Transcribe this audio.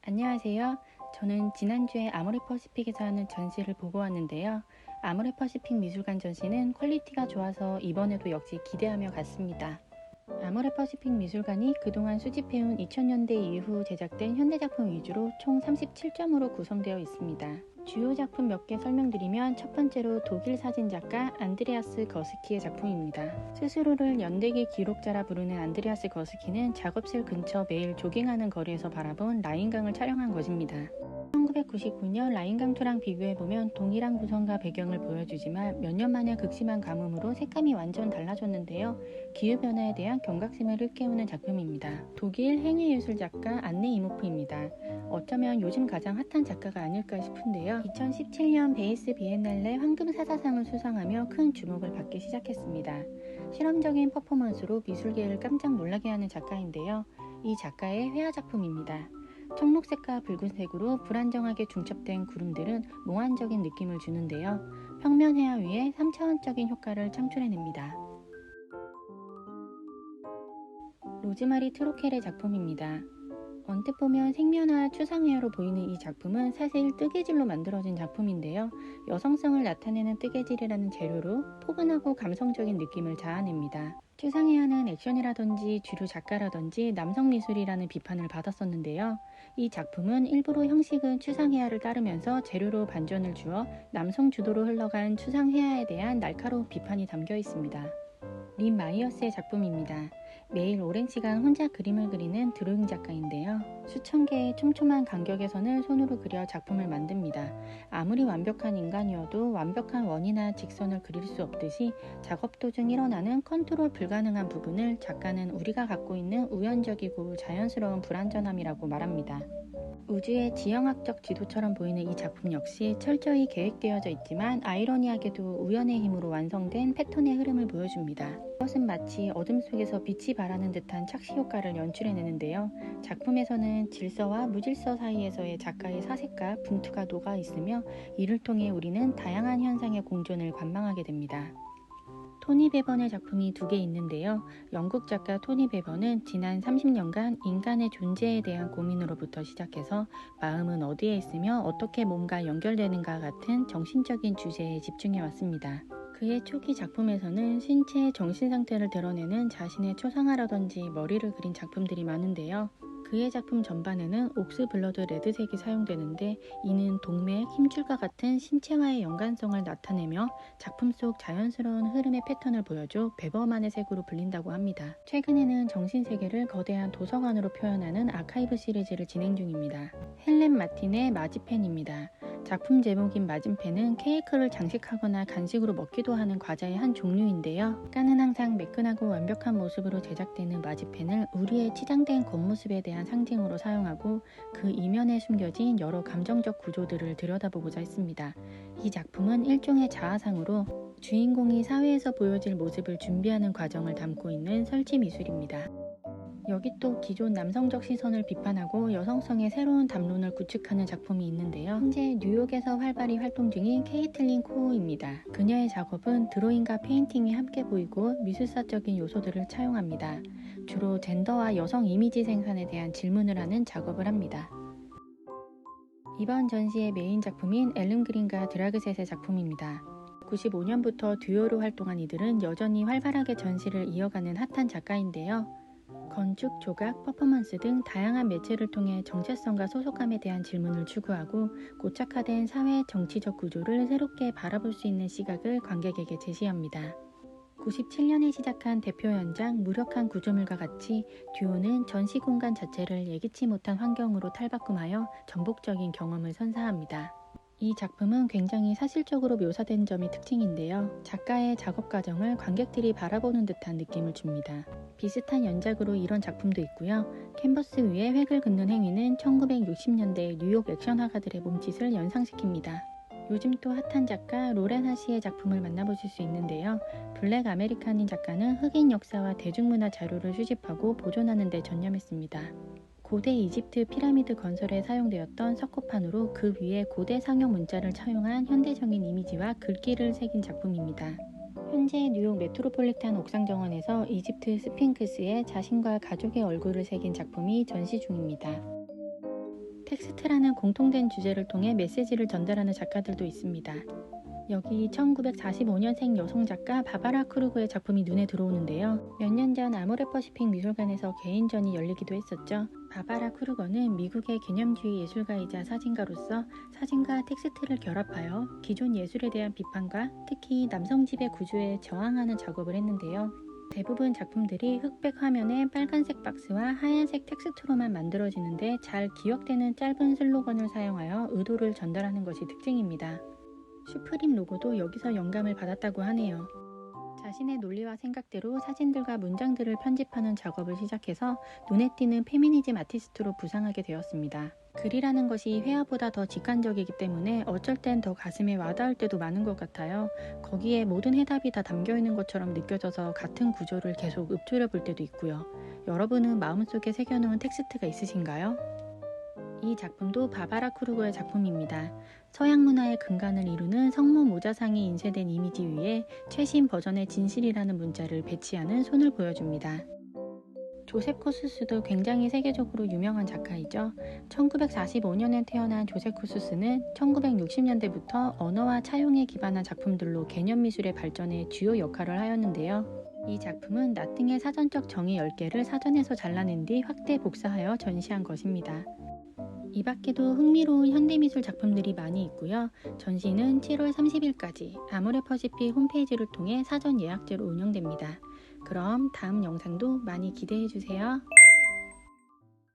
안녕하세요. 저는 지난주에 아모레퍼시픽에서 하는 전시를 보고 왔는데요. 아모레퍼시픽 미술관 전시는 퀄리티가 좋아서 이번에도 역시 기대하며 갔습니다. 아모레퍼시픽 미술관이 그동안 수집해온 2000년대 이후 제작된 현대작품 위주로 총 37점으로 구성되어 있습니다. 주요 작품 몇 개 설명드리면 첫 번째로 독일 사진작가 안드레아스 거스키의 작품입니다. 스스로를 연대기 기록자라 부르는 안드레아스 거스키는 작업실 근처 매일 조깅하는 거리에서 바라본 라인강을 촬영한 것입니다. 1999년 라인강2랑 비교해보면 동일한 구성과 배경을 보여주지만 몇 년 만에 극심한 가뭄으로 색감이 완전 달라졌는데요. 기후변화에 대한 경각심을 일깨우는 작품입니다. 독일 행위예술작가 안네 이모프입니다. 어쩌면 요즘 가장 핫한 작가가 아닐까 싶은데요. 2017년 베이스 비엔날레 황금사자상을 수상하며 큰 주목을 받기 시작했습니다. 실험적인 퍼포먼스로 미술계를 깜짝 놀라게 하는 작가인데요. 이 작가의 회화작품입니다. 청록색과 붉은색으로 불안정하게 중첩된 구름들은 몽환적인 느낌을 주는데요. 평면 회화 위에 3차원적인 효과를 창출해냅니다. 로즈마리 트로켈의 작품입니다. 언뜻 보면 생면화 추상회화로 보이는 이 작품은 사실 뜨개질로 만들어진 작품인데요. 여성성을 나타내는 뜨개질이라는 재료로 포근하고 감성적인 느낌을 자아냅니다. 추상회화는 액션이라든지 주류 작가라든지 남성 미술이라는 비판을 받았었는데요. 이 작품은 일부러 형식은 추상회화를 따르면서 재료로 반전을 주어 남성 주도로 흘러간 추상회화에 대한 날카로운 비판이 담겨 있습니다. 린 마이어스의 작품입니다. 매일 오랜 시간 혼자 그림을 그리는 드로잉 작가인데요. 수천 개의 촘촘한 간격의 선을 손으로 그려 작품을 만듭니다. 아무리 완벽한 인간이어도 완벽한 원이나 직선을 그릴 수 없듯이 작업 도중 일어나는 컨트롤 불가능한 부분을 작가는 우리가 갖고 있는 우연적이고 자연스러운 불완전함이라고 말합니다. 우주의 지형학적 지도처럼 보이는 이 작품 역시 철저히 계획되어져 있지만 아이러니하게도 우연의 힘으로 완성된 패턴의 흐름을 보여줍니다. 이것은 마치 어둠 속에서 빛이 발하는 듯한 착시 효과를 연출해내는데요. 작품에서는 질서와 무질서 사이에서의 작가의 사색과 분투가 녹아 있으며 이를 통해 우리는 다양한 현상의 공존을 관망하게 됩니다. 토니 베번의 작품이 두 개 있는데요. 영국 작가 토니 베번은 지난 30년간 인간의 존재에 대한 고민으로부터 시작해서 마음은 어디에 있으며 어떻게 몸과 연결되는가 같은 정신적인 주제에 집중해 왔습니다. 그의 초기 작품에서는 신체의 정신 상태를 드러내는 자신의 초상화라든지 머리를 그린 작품들이 많은데요. 그의 작품 전반에는 옥스 블러드 레드색이 사용되는데 이는 동맥, 힘줄과 같은 신체와의 연관성을 나타내며 작품 속 자연스러운 흐름의 패턴을 보여줘 베버만의 색으로 불린다고 합니다. 최근에는 정신세계를 거대한 도서관으로 표현하는 아카이브 시리즈를 진행 중입니다. 헬렌 마틴의 마지펜입니다. 작품 제목인 마진펜은 케이크를 장식하거나 간식으로 먹기도 하는 과자의 한 종류인데요. 깐은 항상 매끈하고 완벽한 모습으로 제작되는 마지펜을 우리의 치장된 겉모습에 대한 상징으로 사용하고 그 이면에 숨겨진 여러 감정적 구조들을 들여다보고자 했습니다. 이 작품은 일종의 자아상으로 주인공이 사회에서 보여질 모습을 준비하는 과정을 담고 있는 설치 미술입니다. 여기 또 기존 남성적 시선을 비판하고 여성성의 새로운 담론을 구축하는 작품이 있는데요. 현재 뉴욕에서 활발히 활동 중인 케이틀린 코우입니다. 그녀의 작업은 드로잉과 페인팅이 함께 보이고 미술사적인 요소들을 차용합니다. 주로 젠더와 여성 이미지 생산에 대한 질문을 하는 작업을 합니다. 이번 전시의 메인 작품인 앨런 그린과 드라그셋의 작품입니다. 95년부터 듀오로 활동한 이들은 여전히 활발하게 전시를 이어가는 핫한 작가인데요. 건축, 조각, 퍼포먼스 등 다양한 매체를 통해 정체성과 소속감에 대한 질문을 추구하고 고착화된 사회 정치적 구조를 새롭게 바라볼 수 있는 시각을 관객에게 제시합니다. 97년에 시작한 대표 연장 무력한 구조물과 같이 듀오는 전시 공간 자체를 예기치 못한 환경으로 탈바꿈하여 전복적인 경험을 선사합니다. 이 작품은 굉장히 사실적으로 묘사된 점이 특징인데요. 작가의 작업 과정을 관객들이 바라보는 듯한 느낌을 줍니다. 비슷한 연작으로 이런 작품도 있고요. 캔버스 위에 획을 긋는 행위는 1960년대 뉴욕 액션 화가들의 몸짓을 연상시킵니다. 요즘 또 핫한 작가 로렌 하시의 작품을 만나보실 수 있는데요. 블랙 아메리칸인 작가는 흑인 역사와 대중문화 자료를 수집하고 보존하는 데 전념했습니다. 고대 이집트 피라미드 건설에 사용되었던 석고판으로 그 위에 고대 상형 문자를 차용한 현대적인 이미지와 글귀를 새긴 작품입니다. 현재 뉴욕 메트로폴리탄 옥상 정원에서 이집트 스핑크스에 자신과 가족의 얼굴을 새긴 작품이 전시 중입니다. 텍스트라는 공통된 주제를 통해 메시지를 전달하는 작가들도 있습니다. 여기 1945년생 여성 작가 바바라 크루거의 작품이 눈에 들어오는데요. 몇 년 전 아모레퍼시픽 미술관에서 개인전이 열리기도 했었죠. 바바라 크루거는 미국의 개념주의 예술가이자 사진가로서 사진과 텍스트를 결합하여 기존 예술에 대한 비판과 특히 남성 지배 구조에 저항하는 작업을 했는데요. 대부분 작품들이 흑백 화면에 빨간색 박스와 하얀색 텍스트로만 만들어지는데 잘 기억되는 짧은 슬로건을 사용하여 의도를 전달하는 것이 특징입니다. 슈프림 로고도 여기서 영감을 받았다고 하네요. 자신의 논리와 생각대로 사진들과 문장들을 편집하는 작업을 시작해서 눈에 띄는 페미니즘 아티스트로 부상하게 되었습니다. 글이라는 것이 회화보다 더 직관적이기 때문에 어쩔 땐 더 가슴에 와닿을 때도 많은 것 같아요. 거기에 모든 해답이 다 담겨있는 것처럼 느껴져서 같은 구조를 계속 읊조려 볼 때도 있고요. 여러분은 마음속에 새겨놓은 텍스트가 있으신가요? 이 작품도 바바라 크루거의 작품입니다. 서양 문화의 근간을 이루는 성모 모자상이 인쇄된 이미지 위에 최신 버전의 진실이라는 문자를 배치하는 손을 보여줍니다. 조셉 코수스도 굉장히 세계적으로 유명한 작가이죠. 1945년에 태어난 조셉 코수스는 1960년대부터 언어와 차용에 기반한 작품들로 개념 미술의 발전에 주요 역할을 하였는데요. 이 작품은 나팅의 사전적 정의 10개를 사전에서 잘라낸 뒤 확대 복사하여 전시한 것입니다. 이 밖에도 흥미로운 현대미술 작품들이 많이 있고요. 전시는 7월 30일까지 아모레퍼시픽 홈페이지를 통해 사전 예약제로 운영됩니다. 그럼 다음 영상도 많이 기대해주세요.